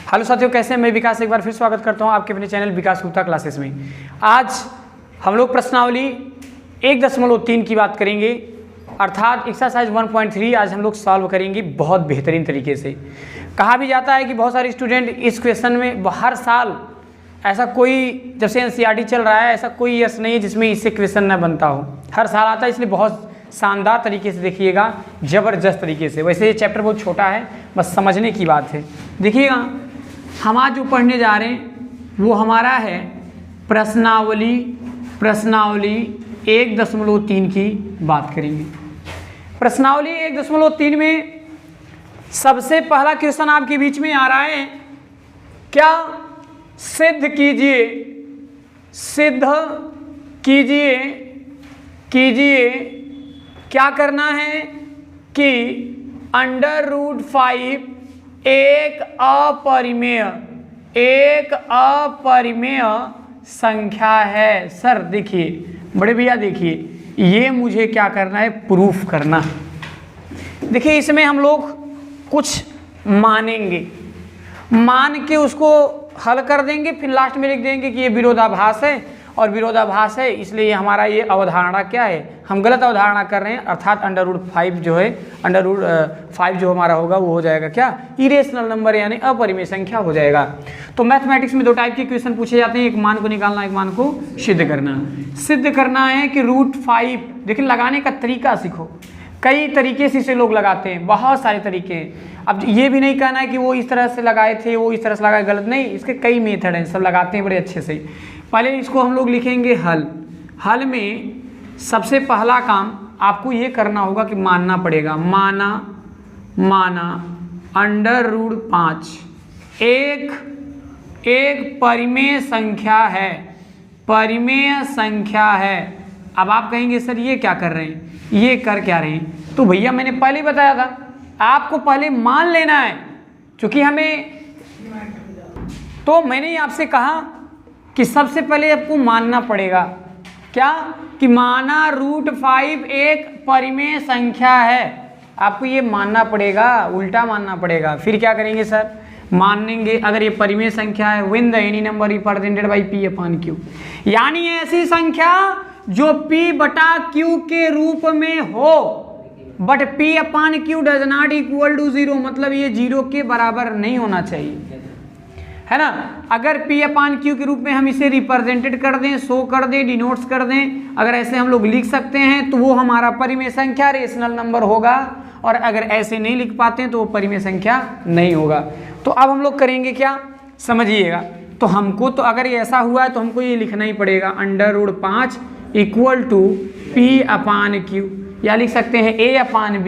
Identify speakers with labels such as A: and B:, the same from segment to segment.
A: Hello साथियों, कैसे हैं? मैं विकास एक बार फिर स्वागत करता हूं आपके अपने चैनल विकास गुप्ता क्लासेस में। आज हम लोग प्रश्नावली 1.3 की बात करेंगे, अर्थात एक्सरसाइज 1.3 आज हम लोग सॉल्व करेंगे बहुत बेहतरीन तरीके से। कहा भी जाता है कि बहुत सारे स्टूडेंट इस क्वेश्चन में हर साल ऐसा कोई, जब से एनसीईआरटी चल रहा है, ऐसा कोई ईयर्स नहीं है जिसमें इससे क्वेश्चन न बनता हो। हर साल आता है, इसलिए बहुत शानदार तरीके से देखिएगा, ज़बरदस्त तरीके से। वैसे ये चैप्टर बहुत छोटा है, बस समझने की बात है। देखिएगा, हम आज जो पढ़ने जा रहे हैं वो हमारा है प्रश्नावली 1.3 की बात करेंगे। प्रश्नावली 1.3 में सबसे पहला क्वेश्चन आपके बीच में आ रहा है, क्या सिद्ध कीजिए क्या करना है कि √5 एक अपरिमेय संख्या है। सर देखिए, बड़े भैया देखिए, ये मुझे क्या करना है, प्रूफ करना। देखिए, इसमें हम लोग कुछ मानेंगे, मान के उसको हल कर देंगे, फिर लास्ट में लिख देंगे कि ये विरोधाभास है, और विरोधाभास है इसलिए हमारा ये अवधारणा क्या है, हम गलत अवधारणा कर रहे हैं। अर्थात √5 जो है, √5 जो हमारा होगा वो हो जाएगा क्या, इरेशनल नंबर यानी अपरिमेय संख्या हो जाएगा। तो मैथमेटिक्स में दो टाइप के क्वेश्चन पूछे जाते हैं, एक मान को निकालना, एक मान को सिद्ध करना। सिद्ध करना है कि √5, देखिए लगाने का तरीका सीखो। कई तरीके से इसे लोग लगाते हैं, बहुत सारे तरीके हैं। अब ये भी नहीं कहना है कि वो इस तरह से लगाए थे, वो इस तरह से लगाए, गलत नहीं, इसके कई मेथड हैं, सब लगाते हैं बड़े अच्छे से। पहले इसको हम लोग लिखेंगे हल में सबसे पहला काम आपको ये करना होगा कि मानना पड़ेगा, माना √5 एक परिमेय संख्या है। अब आप कहेंगे सर ये क्या कर रहे हैं, ये कर क्या रहे हैं? तो भैया मैंने पहले ही बताया था, आपको पहले मान लेना है, क्योंकि तो मैंने ही आपसे कहा कि सबसे पहले आपको मानना पड़ेगा क्या, कि माना √5 एक परिमेय संख्या है। आपको ये मानना पड़ेगा, उल्टा मानना पड़ेगा। फिर क्या करेंगे सर, मानेंगे अगर ये परिमेय संख्या है, when the any number represented by p/q, यानी ऐसी संख्या जो p/q के रूप में हो, but p/q does not equal to 0, मतलब ये 0 के बराबर नहीं होना चाहिए, है ना। अगर p/q के रूप में हम इसे रिप्रेजेंटेड कर दें, शो कर दें, डिनोट्स कर दें, अगर ऐसे हम लोग लिख सकते हैं तो वो हमारा परिमेय संख्या रेशनल नंबर होगा, और अगर ऐसे नहीं लिख पाते हैं तो वो परिमेय संख्या नहीं होगा। तो अब हम लोग करेंगे क्या, समझिएगा। तो हमको तो अगर ये ऐसा हुआ है तो हमको ये लिखना ही पड़ेगा, √5 इक्वल टू p/q, या लिख सकते हैं a/b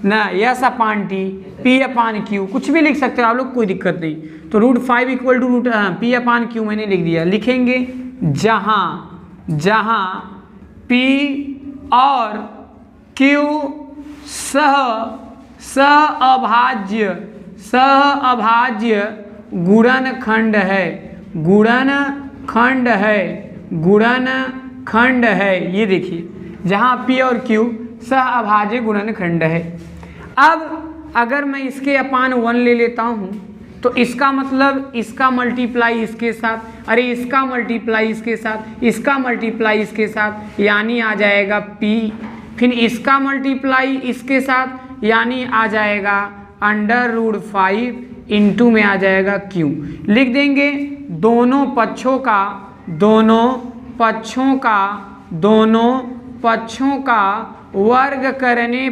A: ना, s/t, p/q, कुछ भी लिख सकते हैं आप लोग, कोई दिक्कत नहीं। तो √5 इक्वल टू p/q मैंने लिख दिया। लिखेंगे जहाँ p और q सहअभाज्य गुणनखंड है। ये देखिए, जहाँ p और q सहअभाज्य गुणनखंड है। अब अगर मैं इसके अपान 1 ले लेता हूँ तो इसका मतलब इसका मल्टीप्लाई इसके साथ, अरे इसका मल्टीप्लाई इसके साथ, इसका मल्टीप्लाई इसके साथ, यानी आ जाएगा p, फिर इसका मल्टीप्लाई इसके साथ, यानी आ जाएगा √5 इंटू में आ जाएगा q। लिख देंगे दोनों पक्षों का वर्ग करने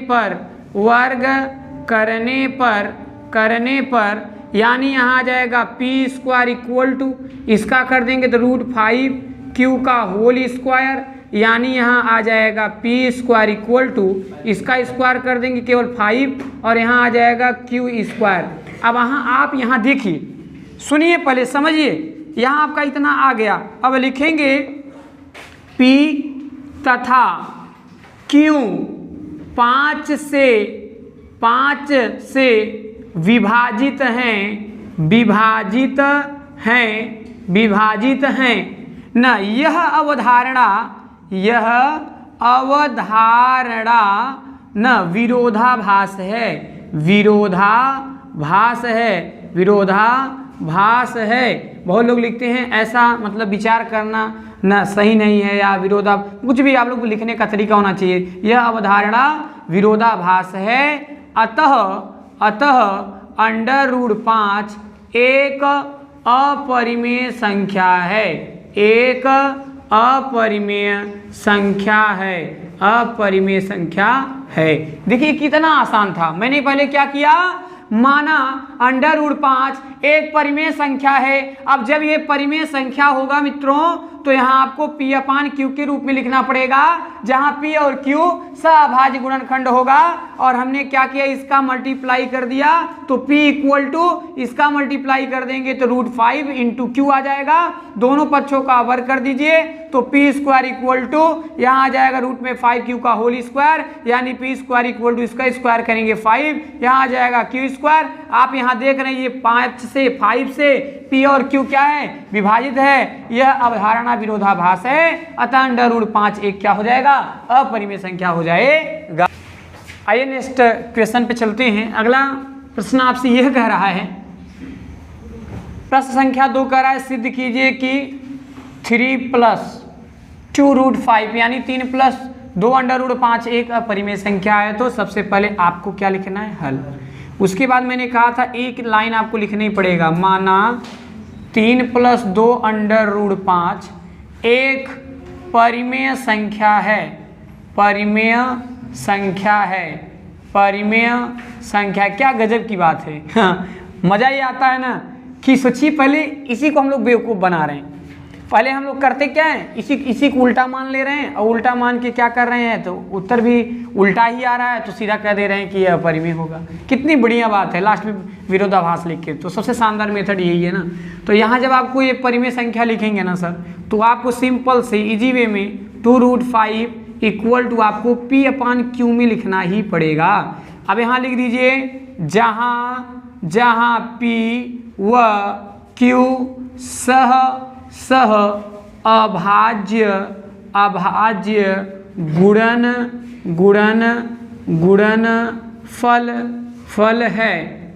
A: पर यानी यहाँ आ जाएगा p² इक्वल टू, इसका कर देंगे तो √5q का होल स्क्वायर, यानी यहाँ आ जाएगा p² इक्वल टू, इसका स्क्वायर कर देंगे केवल 5, और यहाँ आ जाएगा q²। अब आप यहाँ देखिए, सुनिए, पहले समझिए, यहाँ आपका इतना आ गया। अब लिखेंगे p तथा q 5 से विभाजित हैं न। यह अवधारणा न विरोधाभास है, विरोधाभास है। बहुत लोग लिखते हैं ऐसा मतलब विचार करना ना सही नहीं है या कुछ भी आप लोग को लिखने का तरीका होना चाहिए। यह अवधारणा विरोधाभास है। अतः √5 एक अपरिमेय संख्या है, एक अपरिमेय संख्या है, अपरिमेय संख्या है। देखिए कितना आसान था। मैंने पहले क्या किया, माना √5 एक परिमेय संख्या है। अब जब ये परिमेय संख्या होगा मित्रों तो यहाँ आपको P/Q के रूप में लिखना पड़ेगा, जहाँ P और Q सहअभाज्य गुणनखंड होगा। और हमने क्या किया, इसका मल्टीप्लाई कर दिया तो P = इसका मल्टीप्लाई कर देंगे तो √5 × Q आ जाएगा। दोनों पक्षों का वर्ग कर दीजिए तो P² यहाँ आ जाएगा √5Q का होल स्क्वायर, यानी P² इसका स्क्वायर करेंगे 5, यहाँ आ जाएगा Q²। आप यहाँ देख रहे हैं ये 5 से P और Q क्या है, विभाजित है। यह अवधारणा विरोधाभास है। अतः √5 एक क्या हो जाएगा, अपरिमेय संख्या हो जाएगा। आइए नेक्स्ट क्वेश्चन पे चलते हैं। अगला प्रश्न आपसे यह कह रहा है, प्रश्न संख्या 2 कह रहा है सिद्ध कीजिए कि 3 + 2√5 यानी 3 + 2 √5 एक अपरिमेय संख्या है। तो सबसे पहले आपको क्या लिखना है, हल। उसके बाद मैंने कहा था एक लाइन आपको लिखनी पड़ेगा, माना 3 + 2 √5 एक परिमेय संख्या है, परिमेय संख्या है, परिमेय संख्या। क्या गजब की बात है। हाँ, मज़ा ये आता है ना कि सोचिए पहले इसी को हम लोग बेवकूफ़ बना रहे हैं। पहले हम लोग करते क्या है, इसी को उल्टा मान ले रहे हैं और उल्टा मान के क्या कर रहे हैं, तो उत्तर भी उल्टा ही आ रहा है तो सीधा कह दे रहे हैं कि यह अपरिमेय होगा। कितनी बढ़िया बात है, लास्ट में विरोधाभास लिख के। तो सबसे शानदार मेथड यही है ना। तो यहाँ जब आपको ये परिमेय संख्या लिखेंगे ना सर, तो आपको सिंपल से इजी वे में 2√5 = आपको P/Q में लिखना ही पड़ेगा। अब यहाँ लिख दीजिए, जहाँ P व Q सह अभाज्य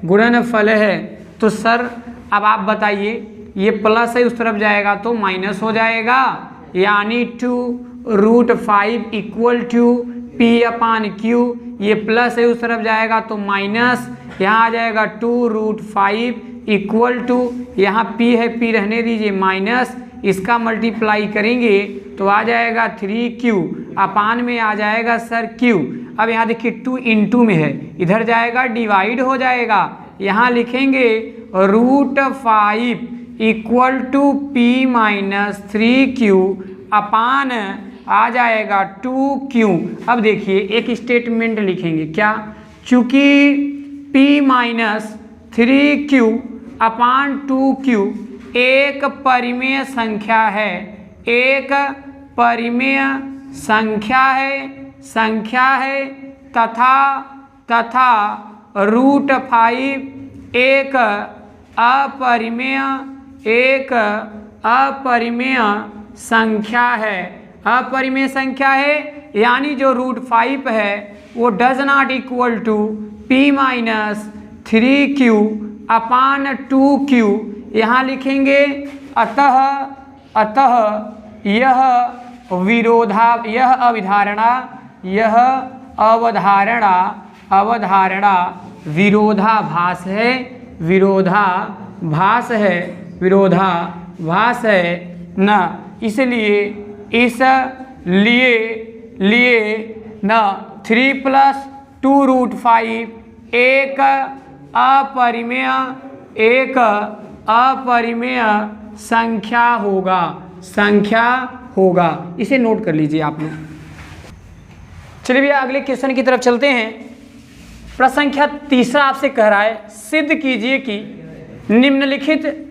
A: गुणनफल है। तो सर अब आप बताइए, ये प्लस है उस तरफ जाएगा तो माइनस हो जाएगा, यानी 2√5 = P/Q। ये प्लस है उस तरफ जाएगा तो माइनस, यहाँ आ जाएगा 2√5 = यहाँ P है, P रहने दीजिए, माइनस इसका मल्टीप्लाई करेंगे तो आ जाएगा 3Q, अपान में आ जाएगा सर Q। अब यहाँ देखिए 2 × में है, इधर जाएगा डिवाइड हो जाएगा। यहाँ लिखेंगे √5 = P-3Q अपान आ जाएगा 2Q। अब देखिए एक स्टेटमेंट लिखेंगे, क्या, चूँकि P-3Q अपान 2Q एक परिमेय संख्या है, एक परिमेय संख्या है तथा √5 एक अपरिमेय संख्या है, अपरिमेय संख्या है। यानी जो √5 है वो does not equal to P-3Q upon 2Q। यहाँ लिखेंगे अतः यह अवधारणा विरोधाभास है न, इसलिए न 3 + 2√5 एक अपरिमेय संख्या होगा। इसे नोट कर लीजिए आप लोग। चलिए भैया अगले क्वेश्चन की तरफ चलते हैं। प्रश्न संख्या 3 आपसे कह रहा है, सिद्ध कीजिए कि निम्नलिखित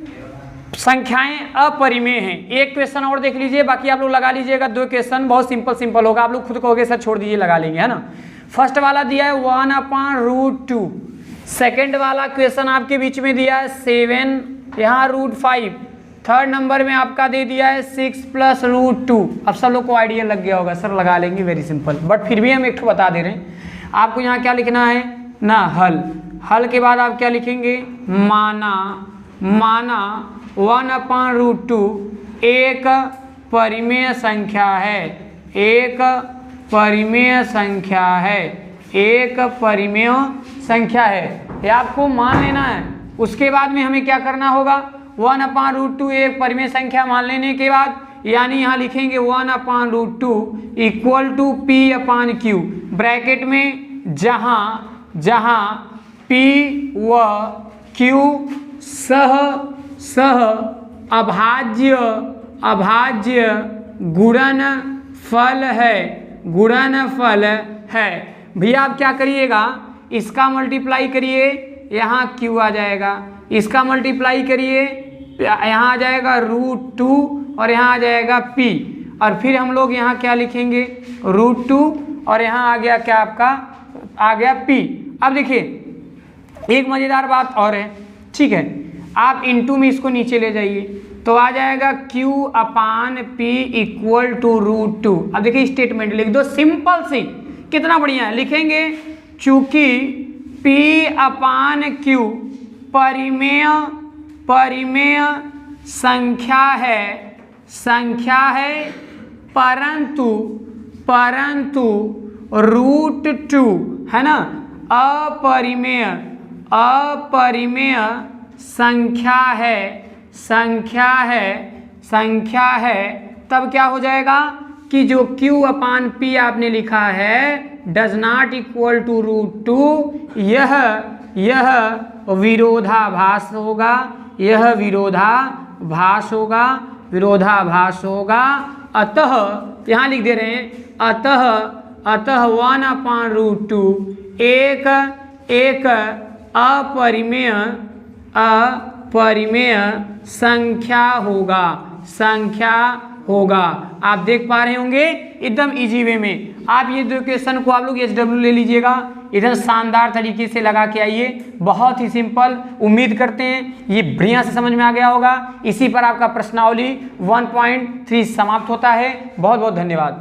A: संख्याएं अपरिमेय हैं। एक क्वेश्चन और देख लीजिए, बाकी आप लोग लगा लीजिएगा। 2 क्वेश्चन बहुत सिंपल होगा, आप लोग खुद कहोगे सर छोड़ दीजिए, लगा लेंगे, है ना। फर्स्ट वाला दिया है 1/√2, सेकेंड वाला क्वेश्चन आपके बीच में दिया है 7, यहाँ √5, थर्ड नंबर में आपका दे दिया है 6 + √2। अब सब लोग को आइडिया लग गया होगा, सर लगा लेंगे, वेरी सिंपल। बट फिर भी हम एक ठो बता दे रहे हैं आपको। यहाँ क्या लिखना है ना, हल के बाद आप क्या लिखेंगे, माना 1/√2 एक परिमेय संख्या है, एक परिमेय संख्या है, एक परिमेय संख्या है, ये आपको मान लेना है। उसके बाद में हमें क्या करना होगा, 1/√2 एक परिमेय संख्या मान लेने के बाद यानी यहाँ लिखेंगे 1/√2 इक्वल टू P/Q, ब्रैकेट में जहाँ P व Q सह अभाज्य गुणनफल है। भैया आप क्या करिएगा, इसका मल्टीप्लाई करिए, यहाँ Q आ जाएगा, इसका मल्टीप्लाई करिए, यहाँ आ जाएगा √2 और यहाँ आ जाएगा P, और फिर हम लोग यहाँ क्या लिखेंगे, √2 और यहाँ आ गया क्या, आपका आ गया P। अब देखिए एक मज़ेदार बात और है, ठीक है, आप इनटू में इसको नीचे ले जाइए तो आ जाएगा Q/P इक्वल टू √2। अब देखिए स्टेटमेंट लिख दो, सिंपल सी, कितना बढ़िया है। लिखेंगे चूंकि P/Q परिमेय संख्या है परंतु √2 है ना, अपरिमेय संख्या है, तब क्या हो जाएगा कि जो Q/P आपने लिखा है डज नॉट इक्वल टू √2, यह विरोधाभास होगा, यह विरोधाभास होगा। अतः यहाँ लिख दे रहे हैं, अतः 1/√2 एक अपरिमेय संख्या होगा। आप देख पा रहे होंगे एकदम इजी वे में। आप ये दो क्वेश्चन को आप लोग SW ले लीजिएगा, इधर शानदार तरीके से लगा के आइए, बहुत ही सिंपल। उम्मीद करते हैं ये बढ़िया से समझ में आ गया होगा। इसी पर आपका प्रश्नावली 1.3 समाप्त होता है। बहुत बहुत धन्यवाद।